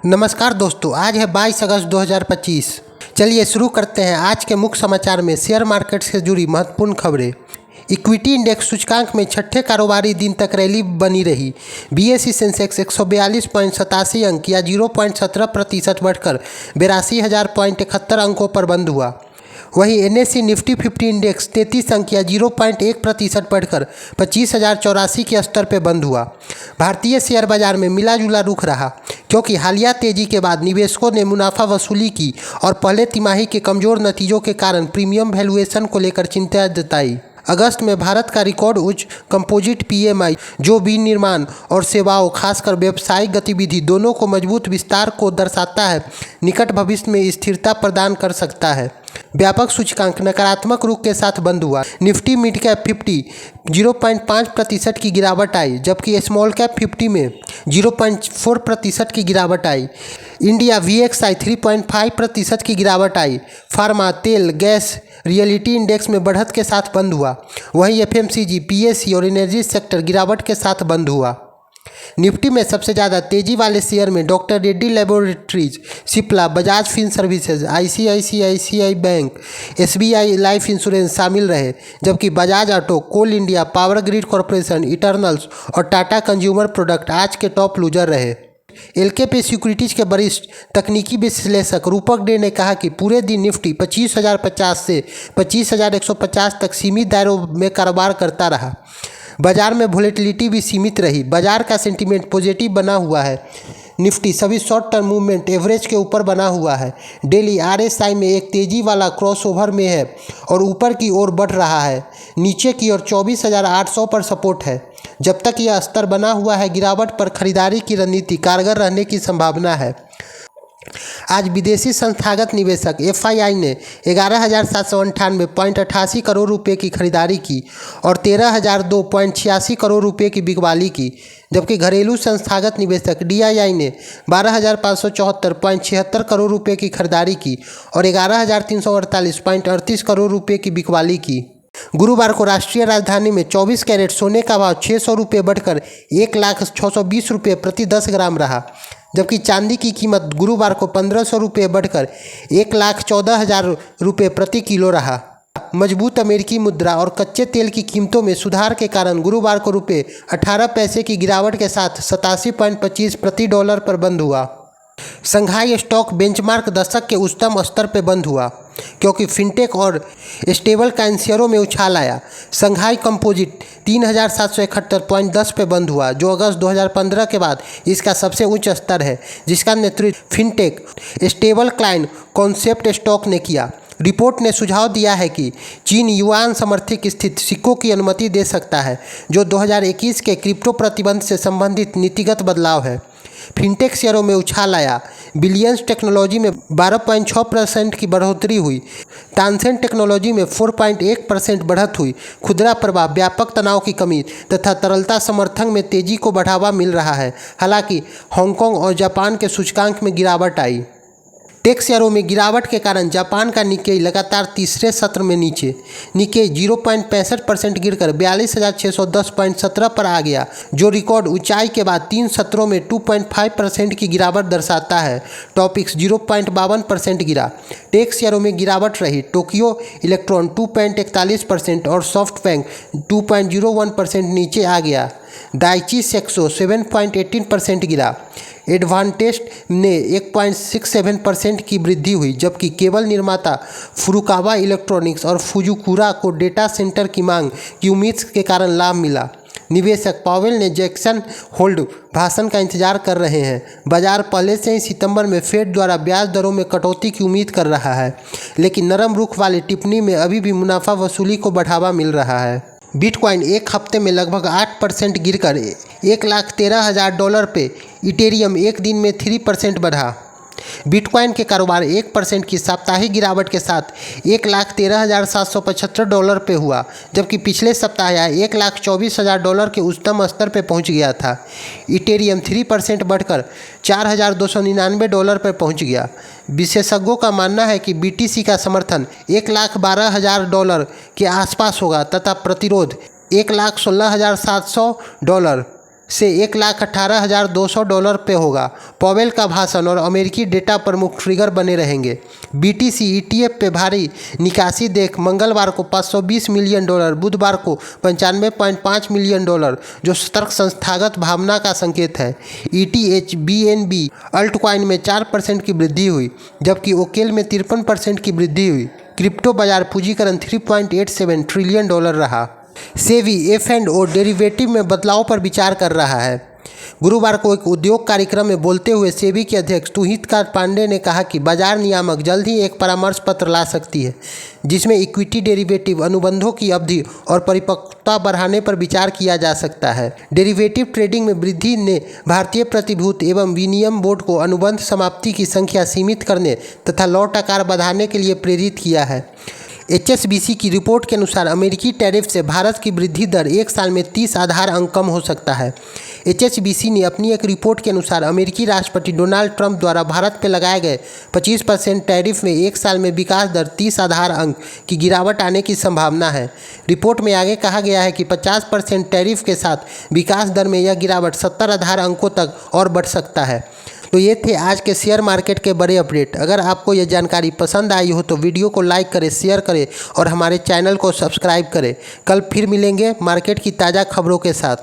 नमस्कार दोस्तों, आज है 22 अगस्त 2025। चलिए शुरू करते हैं आज के मुख्य समाचार में शेयर मार्केट से जुड़ी महत्वपूर्ण खबरें। इक्विटी इंडेक्स सूचकांक में छठे कारोबारी दिन तक रैली बनी रही। बीएसई सेंसेक्स 142.87 अंक या 0.17% बढ़कर 82,000.71 अंकों पर बंद हुआ। वहीं एनएसई निफ्टी 50 इंडेक्स 33 अंक या 0.1% बढ़कर 25,084 के स्तर पर बंद हुआ। भारतीय शेयर बाजार में मिला जुला रुख रहा, क्योंकि हालिया तेजी के बाद निवेशकों ने मुनाफा वसूली की और पहले तिमाही के कमजोर नतीजों के कारण प्रीमियम वैल्यूएशन को लेकर चिंता जताई। अगस्त में भारत का रिकॉर्ड उच्च कंपोजिट पीएमआई, जो विनिर्माण और सेवाओं खासकर व्यावसायिक गतिविधि दोनों को मजबूत विस्तार को दर्शाता है, निकट भविष्य में स्थिरता प्रदान कर सकता है। व्यापक सूचकांक नकारात्मक रुख के साथ बंद हुआ। निफ्टी मिड कैप 50 0.5% की गिरावट आई, जबकि स्मॉल कैप 50 में 0.4% की गिरावट आई। इंडिया VXI 3.5% की गिरावट आई। फार्मा, तेल, गैस, रियलिटी इंडेक्स में बढ़त के साथ बंद हुआ। वहीं FMCG, PSE और एनर्जी सेक्टर गिरावट के साथ बंद हुआ। निफ्टी में सबसे ज़्यादा तेजी वाले शेयर में doctor Reddy laboratories, Cipla, Bajaj Fin services, ICICI bank, SBI life insurance शामिल रहे, जबकि Bajaj auto, coal India, power grid corporation, Eternals और टाटा कंज्यूमर प्रोडक्ट आज के टॉप लूजर रहे। LKP सिक्योरिटीज के वरिष्ठ तकनीकी विश्लेषक रूपक डे ने कहा कि पूरे दिन निफ्टी 25,050 से 25,150 तक सीमित दायरों में कारोबार करता रहा। बाजार में वोलेटिलिटी भी सीमित रही। बाजार का सेंटीमेंट पॉजिटिव बना हुआ है। निफ्टी सभी शॉर्ट टर्म मूवमेंट एवरेज के ऊपर बना हुआ है। डेली RSI में एक तेजी वाला क्रॉसओवर में है और ऊपर की ओर बढ़ रहा है। नीचे की ओर 24,800 पर सपोर्ट है। जब तक यह स्तर बना हुआ है, गिरावट पर खरीदारी की रणनीति कारगर रहने की संभावना है। आज विदेशी संस्थागत निवेशक FII ने 11,798.88 करोड़ रुपए की खरीदारी की और 13,002.86 करोड़ रुपए की बिकवाली की, जबकि घरेलू संस्थागत निवेशक DII ने 12,574.76 करोड़ रुपए की खरीदारी की और 11,348.38 करोड़ रुपए की बिकवाली की। गुरुवार को राष्ट्रीय राजधानी में 24 कैरेट सोने का भाव 600 रुपये बढ़कर 1,620 रुपये प्रति 10 ग्राम रहा, जबकि चांदी की कीमत गुरुवार को 1,500 रुपये बढ़कर 1,14,000 रुपये प्रति किलो रहा। मजबूत अमेरिकी मुद्रा और कच्चे तेल की कीमतों में सुधार के कारण गुरुवार को रुपये 18 पैसे की गिरावट के साथ 87.25 प्रति डॉलर पर बंद हुआ। शंघाई स्टॉक बेंचमार्क दशक के उच्चतम स्तर पर बंद हुआ, क्योंकि फिनटेक और स्टेबल कॉइन शेयरों में उछाल आया। शंघाई कंपोजिट 3,771.10 पे बंद हुआ, जो अगस्त 2015 के बाद इसका सबसे उच्च स्तर है, जिसका नेतृत्व fintech stable coin concept stock ने किया। रिपोर्ट ने सुझाव दिया है कि चीन युआन समर्थित स्थित सिक्कों की अनुमति दे सकता है, जो 2021 के क्रिप्टो प्रतिबंध से संबंधित नीतिगत बदलाव है। फिनटेक शेयरों में उछाल आया। बिलियंस टेक्नोलॉजी में 12.6% की बढ़ोतरी हुई। तानसेन टेक्नोलॉजी में 4.1% बढ़त हुई। खुदरा प्रवाह, व्यापक तनाव की कमी तथा तरलता समर्थन में तेजी को बढ़ावा मिल रहा है। हालांकि हांगकांग और जापान के सूचकांक में गिरावट आई। टेक शेयरों में गिरावट के कारण जापान का निक्केई लगातार तीसरे सत्र में नीचे। निक्केई 0.65% गिरकर 42,610.17 पर आ गया, जो रिकॉर्ड ऊंचाई के बाद 3 सत्रों में 2.5% की गिरावट दर्शाता है। टॉपिक्स 0.52% गिरा। टेक शेयरों में गिरावट रही। टोक्यो इलेक्ट्रॉन 2.41% और सॉफ्टबैंक 2.01% नीचे आ गया। दाइची सेक्सो 7.18% गिरा। एडवांटेज ने 1.67% की वृद्धि हुई, जबकि केबल निर्माता फुरुकावा इलेक्ट्रॉनिक्स और फुजीकुरा को डेटा सेंटर की मांग की उम्मीद के कारण लाभ मिला। निवेशक पावेल ने जैक्सन होल्ड भाषण का इंतजार कर रहे हैं। बाजार पहले से ही सितंबर में फेड द्वारा ब्याज दरों में कटौती की उम्मीद कर रहा है, लेकिन नरम रुख वाली टिप्पणी में अभी भी मुनाफा वसूली को बढ़ावा मिल रहा है। बिटकॉइन एक हफ्ते में लगभग 8% गिरकर $1,13,000 पे। इथेरियम एक दिन में 3% बढ़ा। बिटकॉइन के कारोबार 1% की साप्ताहिक गिरावट के साथ $1,13,775 पे हुआ, जबकि पिछले सप्ताह यह $1,24,000 के उच्चतम स्तर पे पहुंच गया था। इथेरियम 3% बढ़कर $4,299 पर पहुंच गया। विशेषज्ञों का मानना है कि BTC का समर्थन $1,12,000 के आसपास होगा तथा प्रतिरोध $1,16,700 से $1,18,200 पे होगा। पॉवेल का भाषण और अमेरिकी डेटा प्रमुख ट्रिगर बने रहेंगे। BTC ETF पे भारी निकासी देख मंगलवार को $520 मिलियन, बुधवार को $95.5 मिलियन, जो सतर्क संस्थागत भावना का संकेत है। ETH BNB अल्टकॉइन में 4% की वृद्धि हुई, जबकि ओकेल में 53% की वृद्धि हुई। क्रिप्टो बाजार पूंजीकरण $3.87 ट्रिलियन रहा। सेबी F&O डेरिवेटिव में बदलाव पर विचार कर रहा है। गुरुवार को एक उद्योग कार्यक्रम में बोलते हुए सेबी के अध्यक्ष तुहितकांत पांडे ने कहा कि बाजार नियामक जल्द ही एक परामर्श पत्र ला सकती है, जिसमें इक्विटी डेरिवेटिव अनुबंधों की अवधि और परिपक्वता बढ़ाने पर विचार किया जा सकता है। डेरिवेटिव ट्रेडिंग में वृद्धि ने भारतीय प्रतिभूति एवं विनिमय बोर्ड को अनुबंध समाप्ति की संख्या सीमित करने तथा लौट आकार बढ़ाने के लिए प्रेरित किया है। HSBC की रिपोर्ट के अनुसार अमेरिकी टैरिफ से भारत की वृद्धि दर एक साल में 30 आधार अंक कम हो सकता है। HSBC ने अपनी एक रिपोर्ट के अनुसार अमेरिकी राष्ट्रपति डोनाल्ड ट्रंप द्वारा भारत पर लगाए गए 25% टैरिफ में एक साल में विकास दर 30 आधार अंक की गिरावट आने की संभावना है। रिपोर्ट में आगे कहा गया है कि 50% टैरिफ के साथ विकास दर में यह गिरावट 70 आधार अंकों तक और बढ़ सकता है। तो ये थे आज के शेयर मार्केट के बड़े अपडेट। अगर आपको यह जानकारी पसंद आई हो तो वीडियो को लाइक करें, शेयर करें और हमारे चैनल को सब्सक्राइब करें। कल फिर मिलेंगे मार्केट की ताज़ा खबरों के साथ।